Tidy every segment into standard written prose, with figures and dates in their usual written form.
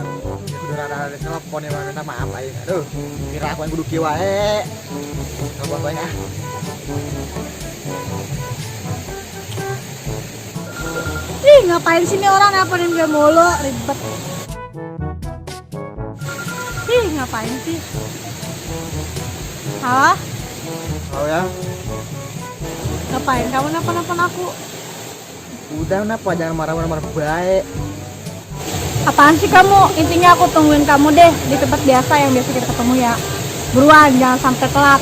bener. Ya kudu rada telepon ya minta maaf aing. Aduh, kira aku yang kudu kieu wae. Telepon bae ah. Ih, ngapain sih nih orang nelponin gue mulu, ribet. Ih, ngapain sih? Halo? Oh ya. Ngapain kamu nelpon-nelpon aku? Udah kenapa jangan marah-marah baik. Apaan sih kamu? Intinya aku tungguin kamu deh di tempat biasa yang biasa kita ketemu ya. Buruan, jangan sampai telat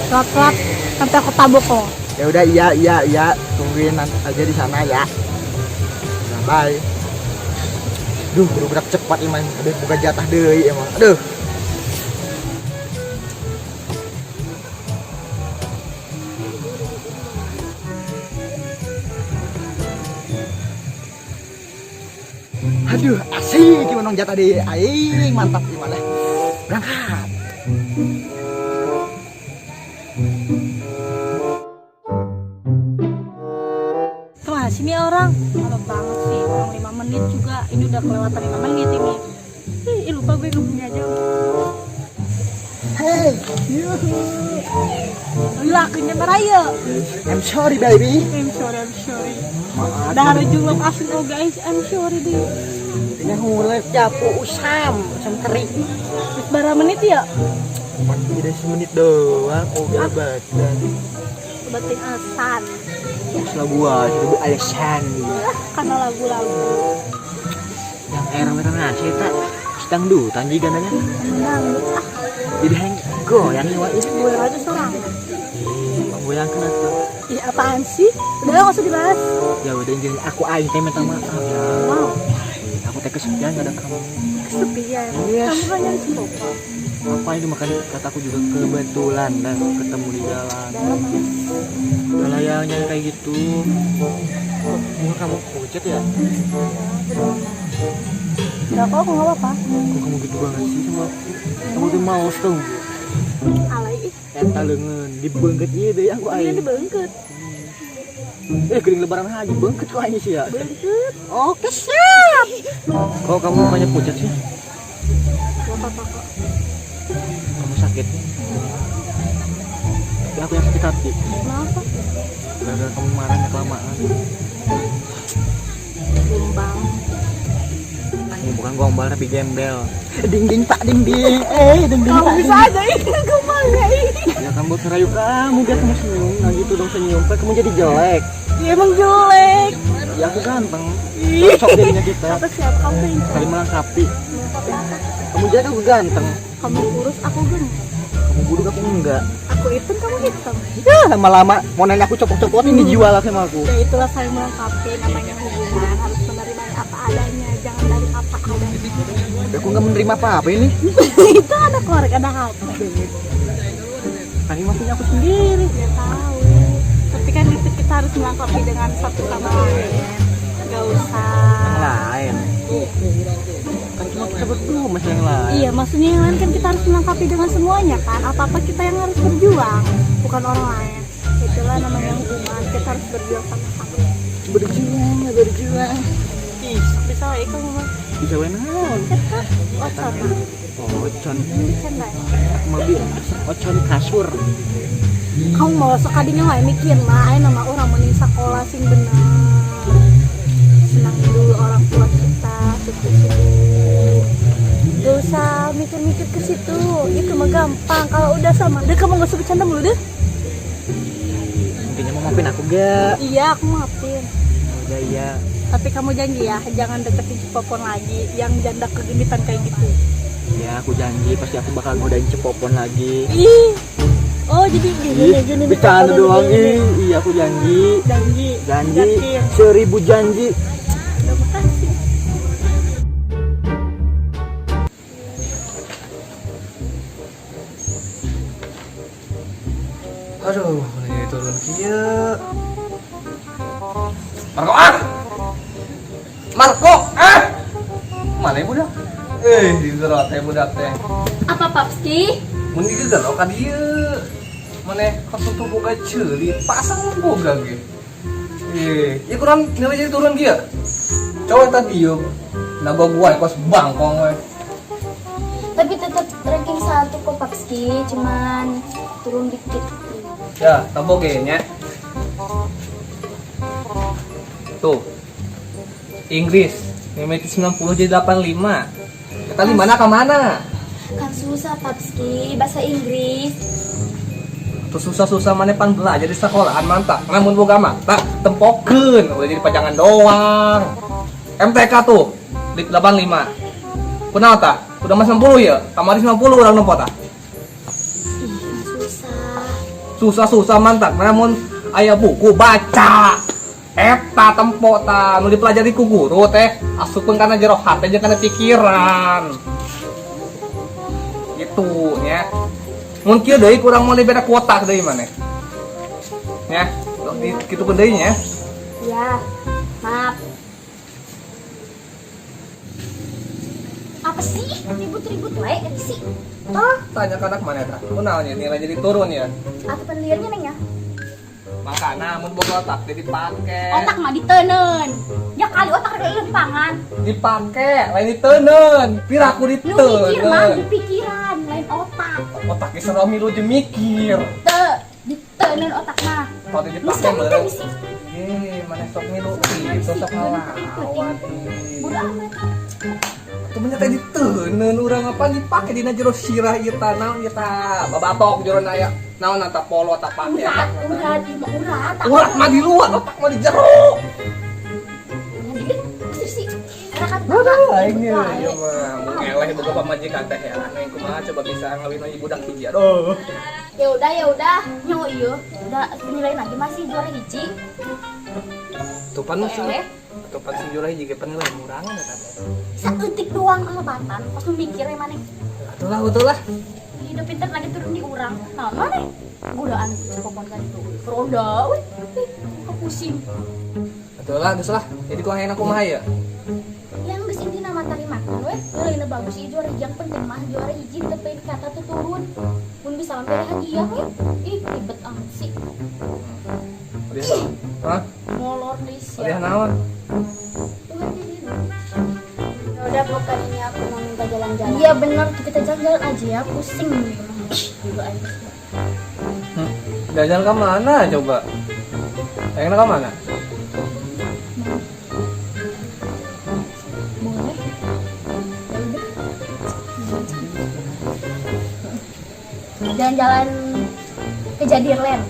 sampai aku tabok kok. Ya udah iya, tungguin aja di sana ya. Nah, bye. Duh, udah cepat emang. Aduh, buka jatah deui emang. Aduh. Aduh, asik gimana jatah di aing, mantap gimana. Berangkat. Kemana sih nih orang? Malam banget sih, orang 5 menit juga. Ini udah kelewatan 5 menit ini. Ih, lupa gue gak punya jam. Hey, Gila, kenya baraya. I'm sorry baby. I'm sorry. Maaf. Dah ada juluk asing oh guys, I'm sorry deh. Ini hulek japu usam teri. Berapa menit ya? Tidak semenit doang. Oh gabat dan Batin asan. lagu itu Alexan. Karena lagu-lagu. Yang era-era nasi tak sedang du tanji gananya. Nangis ah. Jadi hang goyang nih wah. Gue aja seorang. Goyang kenapa? Ih, apaan sih? Udah nggak usah dibahas. Ya udah jadi aku aing teh minta maaf ya. Wow, Aku teh kesepian gak ada kamu. kesepian. Yes. Kamu kan nyari siapa? Apa ini makanya kataku juga kebetulan dan ketemu di jalan. Dalam mas. Udah layaknya kayak gitu. Muka kamu pucat ya? Udah kok, aku nggak apa-apa. Kok kamu gitu banget sih sama aku? Kamu tuh mau tau Alay ih, eta leungeun dibengket ieu deui aku ini aing. dibengket. Geuning lebaran haji bengket kok aing sih ya. Bengket. Oke siap. Kok kamu mukanya pucat sih? Gak apa-apa kok. Kamu sakit? Ya aku yang sakit hati. Kenapa? Gara-gara kamu marahnya kelamaan. Bimbang. Ini bukan gombal tapi gembel. Ding pak ding. Ding Kamu pak, bisa ding. aja ih, gombal ya ih. Ya kamu serayu kamu biar kamu senyum. Nah gitu dong senyum. Kamu jadi jelek. Ya emang jelek. Ya aku ganteng. Ih. Cocok jadinya kita. Apa siap kamu yang Saling melengkapi. Melengkapi apa? Kamu jelek aku ganteng. Kamu kurus, aku gemuk. Kamu buduk aku enggak. Aku hitam, kamu hitam. Ya lama-lama mau nanya aku copot-copot ini dijual sama aku. Ya itulah saya melengkapi, namanya hubungan harus menerima apa adanya, jangan dari apa adanya. Aku nggak menerima apa-apa ini. Itu ada korek, ada HP. Tadi mah punya aku sendiri. Ya tahu. Tapi kan itu kita harus melengkapi dengan satu sama lain. Gak usah. Lain. Kan cuma kita berdua mas yang lain. Iya, maksudnya yang lain kan kita harus melengkapi dengan semuanya kan. Apa-apa kita yang harus berjuang, bukan orang lain. Itulah namanya hubungan. Kita harus berjuang sama-sama. Berjuang. Ih, bisa ya kamu mah. Bisa wenaon. Ocon. Ocon. Bercanda ya. Mobil ocon kasur. Kamu mau sekadinya wae mikir lah, nama orang mending sekolah sing bener. Senang dulu orang tua kita, syukur-syukur. Gak usah mikir-mikir ke situ, itu mah gampang. Kalau udah sama, deh kamu gak usah bercanda mulu deh. Intinya mau maafin aku gak? Iya, aku maafin. Udah iya. Tapi kamu janji ya, jangan deketin Cepopon lagi yang janda kegenitan kayak gitu. Ya aku janji pasti aku bakal godain Cepopon lagi. Ih, oh jadi gini Bercanda Cepopon doang gini. Iya aku janji. Janji. Janji. Yakin. 1000 janji. Terima kasih. Aduh, ini turun kieu. Marco mana ibu dah di gerot teh budak teh Apa Papski? mun di gerot ka dieu mana kosong tuh boga ceuri pasang boga ge ieu kurang nilai jadi turun dia coba tadi yuk nah gua kos bangkong we Tapi tetap ranking 1 kok Papski, cuman turun dikit. Ya, tambah nya. Tuh. Inggris, Memeti 90 jadi 85. Kita di mana ke mana? Kan susah Papski, bahasa Inggris. Tuh susah-susah mana pan belajar di sekolahan mantap. Namun boga mata tempokeun, udah jadi pajangan doang. MTK tuh di 85. Kunaon tah? Udah mas 90 ya? Kamari 90 orang nempo tah. Ih, susah. Susah-susah mantap. Namun aya buku baca. Eta tempo tah nu dipelajari ku guru teh asupkeun kana jero hate jeung kana pikiran. Gitu nya. Mun kieu deui kurang mau beda kuota deui maneh. Nya, kitu pun deui nya. Ya, maaf. Apa sih? Ribut-ribut wae kan sih? Tanya ke anak mana tah? Kunaon ya nilai jadi turun ya? Atau penliarnya neng ya? Makana mun boga otak jadi dipake. Otak mah diteuneun. Ya kali otak ada lempangan. Dipake, lain diteuneun. Piraku Nu mikir mah diteuneun. di pikiran, lain otak. Otak geus sarua milu jeung mikir. Diteuneun otak mah. Kalau Geus dipake kan meureun. misi. Mana sok milu itu sok ngelawan. Bodo amat. Tuh teh diteuneun urang apa dipake dina jero sirah ieu tah naon ieu tah. Babatok jero aya. Naon eta polo tah pake. Urat di mah urat. Urat mah di luar, otak mah di jero. Usir sih. Anak Aing ya mah mun eleh boga pamajikan teh ya. Neng kumaha coba bisa ngawin ibu budak hiji aduh. Ya udah. Nyawa iya. Udah penilaian lagi masih juara hiji. Tupan masih. Tupan si juara hiji ge penilaian murangan eta teh. Saeutik doang ngelebatan. Pas lu mikir emang Betul lah. hidup pinter lagi turun di urang. Nah, mana? Godaan sepopon kan itu. Roda, weh. Kok pusing. Betul lah, geus lah. Jadi kumaha enak kumaha ya? Yang geus intina materi makan weh. Lain bagus sih juara yang penting mah juara hiji tapi kata tuh turun. Mun bisa sampai hadiah weh. Ih, ribet amat sih. Dia naon? Hah? Molor deh Dia ya. naon? Udah pokoknya aku mau minta jalan-jalan. Iya bener, kita jalan-jalan aja ya. Pusing juga aja. Jajan ke mana coba? Pengen ke mana? Boleh. Jalan-jalan ke Jadirland.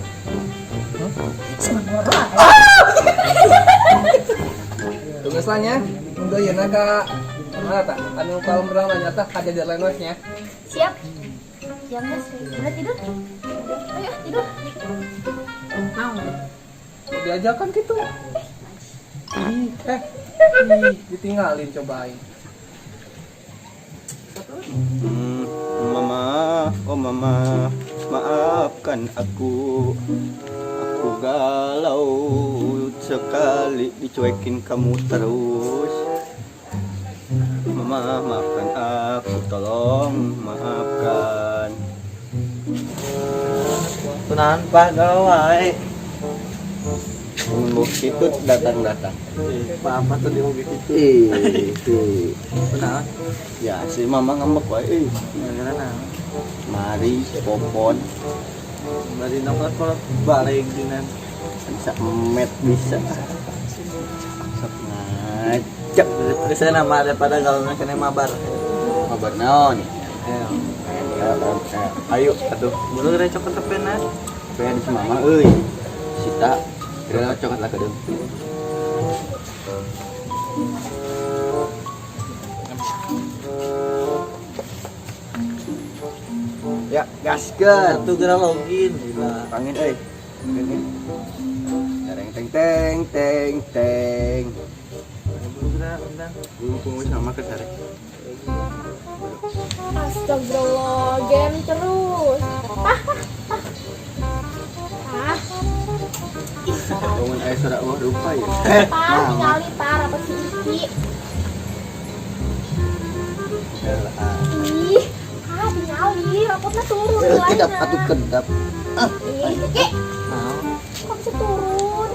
Semangat lah. Tunggu selanjutnya. Udah ya naga. Mana tak? Anu kalau berang nanya tak kaja jalan nya. Siap. Jam udah tidur. Ayo tidur. Mau. Diajakan gitu. Ditinggalin cobain. Mama, oh mama, maafkan aku. Aku galau sekali dicuekin kamu terus. Mama, maafkan aku, tolong maafkan. Tunahan Pak galau wae. Mun itu datang-datang. Apa tuh dia mau gitu? Tunahan. Ya si mama ngambek wae. Gara-gara Mari popon bari nomor kalau balik dinan. bisa met bisa. Sok ngajak Bisa nama daripada galau kena mabar. kabar naon. Ayo atuh. Bulu kira cokot tepenan. Pengen si mama euy. Sita kira cokot lah kedeung. Ya, gaskeun. Satu geura login gila. Pangin euy. Tereng teng teng teng teng. Bulu geura undang. Mumpung wis sama kesare. Astagfirullah, game terus. Bangun aya suara wah rupa ya. Tinggali par apa sih Iki? Ih, tinggali, rapotnya turun. Kedap atuh kedap. Ih, Iki, kok bisa turun?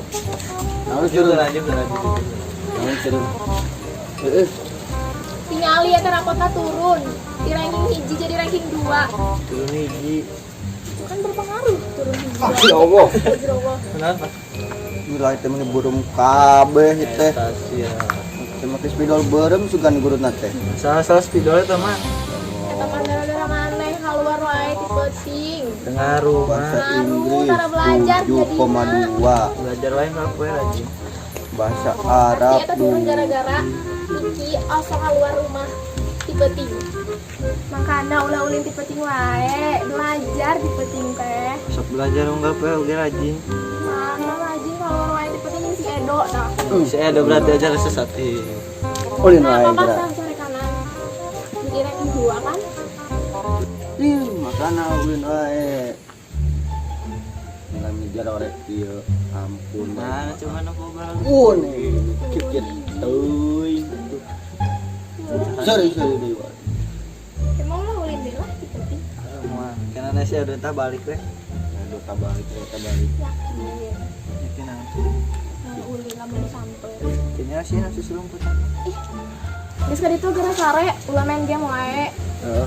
Naon Jujur curun aja. naon curun. Heeh. Tingali ya rapotna turun. Di ranking hiji jadi ranking 2. Turun hiji. Kan berpengaruh turun hiji. Ya Allah. Kenapa? Gila itu meni burung kabeh teh. Sia. Teh make spidol berem sugan guruna teh. Salah spidol eta mah. Eta kan gara-gara maneh keluar wae ti penting. Dengaruh Bahasa mah. Inggris Tara belajar 7,2. Belajar wae mah poe rajin. Bahasa Pasti Arab eta turun gara-gara Kiki asa keluar rumah ti penting. Makana ulah-ulin ti penting wae, belajar ti penting teh. Sok belajar enggak poe oge rajin. Mana rajin keluar wae ti penting si Edo nah. Saya ada berarti aja sesat. ulin Nah, wae apa geura. cari kanan. Jadi ranking 2 kan? Ih, makana ulin wae. Nami jarorek ieu. Ampun. Mana cuma nopo bal. Kikit teuy. Sorry dewa. Emang lah ulin deh lah ti penting. Mah kana sih udah tak balik we. Aduh tabalik. Yakin. Yakin aku. Mau ulin lah mau sampai. Kayaknya sih nasi serumput. Geus ka ditu geura sare, ulah main game wae.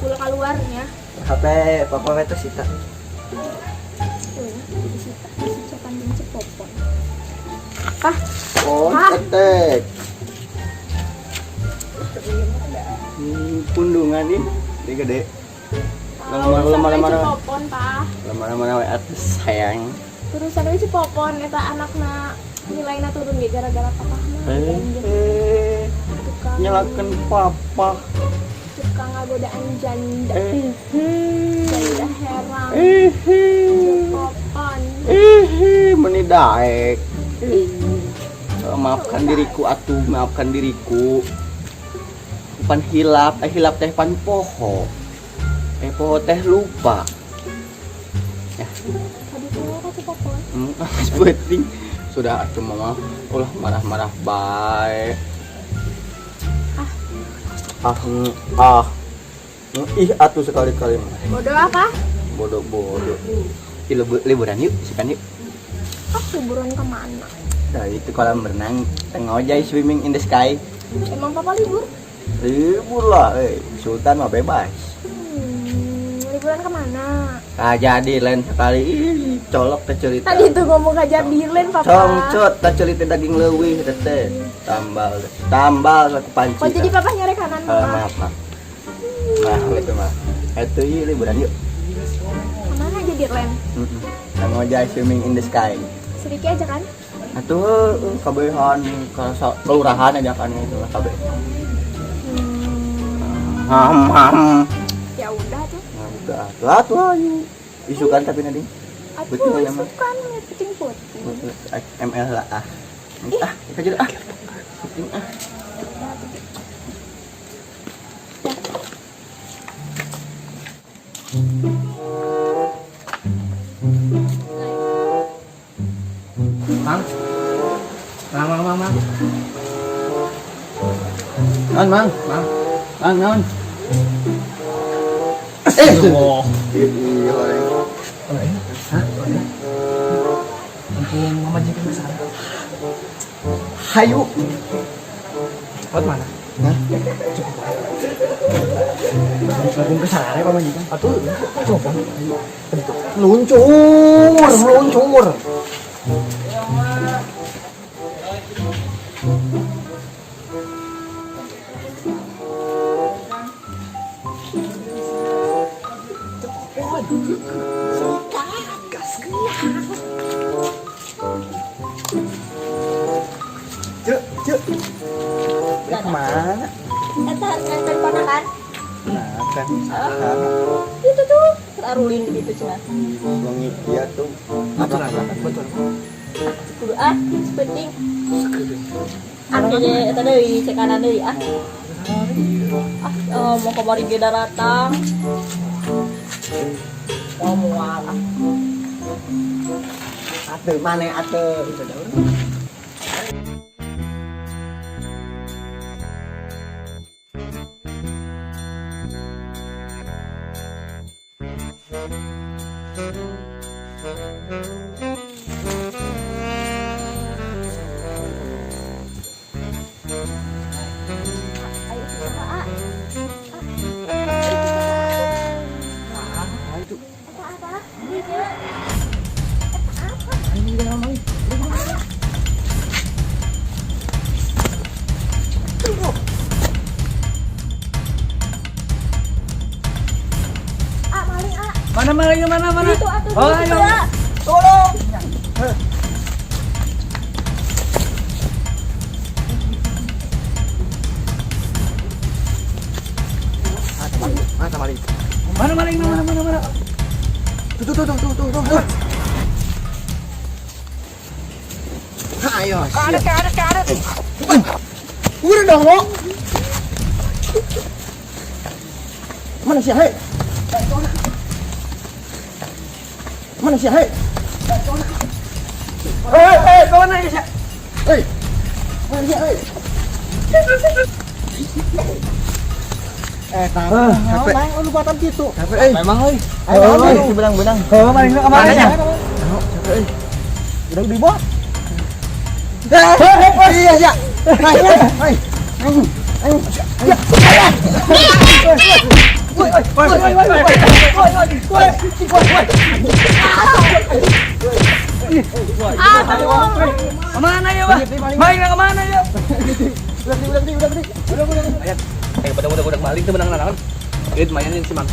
Ulah keluarnya. HP papa itu sita. Jadi si cepan jeung cepopon. Oh, Ah. ketek. Pundungan nih, ini gede. Lemar. Cepopon, Pak. Lama-lama wae atus sayang. Terus ada cepopon eta anakna nilainya turun ge gara-gara papahna. Tukang Nyalakan papa. tukang ngagodaan janda. Janda herang. Cepopon. Meni daek. Maafkan diriku atuh, maafkan diriku. Pan hilap teh pan poho. Poho teh lupa. Tadi tuh ka cepopon. Sepenting sudah atuh mama. Ulah marah-marah baik. Ih atuh sekali-kali mah. Bodoh apa? Bodoh. Liburan yuk, sikan yuk. Liburan kemana? Nah, itu kolam berenang, ngojay swimming in the sky. Emang papa libur? Libur lah, Sultan mah bebas. Liburan kemana? Jadi lain sekali, ih, colok teh cerita. Tadi tuh ngomong aja bilen papa. Congcot teh cerita daging leuwih teh. Tambal aku panci. Oh jadi papa nyari kanan mama. Maaf. Nah, itu mah. Itu yuk liburan yuk. Kemana aja Dirlen? Ngojay swimming in the sky. Sedikit aja kan? Atuh kabehan kelurahan aja kan itu lah kabeh. Ya udah tuh. Nah, udah lah tuh ayo. Isukan tapi nanti Aku Betul ya, Ma? suka nih puting putih. ML lah kita jadi Puting Mang. Mang. Mang. Oh. Iya, Mumpung mama jadi kesana. hayu. Lewat mana? Hah? Mumpung kesana ya mama jadi. Atuh, coba. Meluncur. Cuk. Udah kemana? Eta nganter ponakan. Nah, kan. Itu tuh tarulin gitu cenah. Wangi dia tuh. Betul. Kudu sepenting. Anu je eta deui cek kanan deui mau kamari ge datang. Oh mual Atuh mana atuh itu dah. Ayo Mana maling mana? Itu atuh Oh, gitu, ayo. ya. Tolong. Mana maling? Mana maling mana? Tuh. Ayo. Karet. Udah dong, lo. Mana sih, hei? Mana sih, hei? Kawan aja sih. Hei. Mana sih, hei? Capek. Main lu batam gitu. Capek, Memang euy. Ayo, benang. Maling kemana ya? Capek, udah di bawah. Iya. Hai. Kemana ya, Pak? Maling kemana ya? Udah. Eh, budak maling tuh benang-benang. Itu mainin si Mang.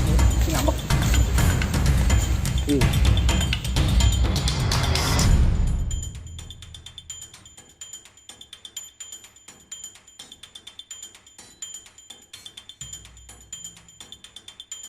Si ngambek.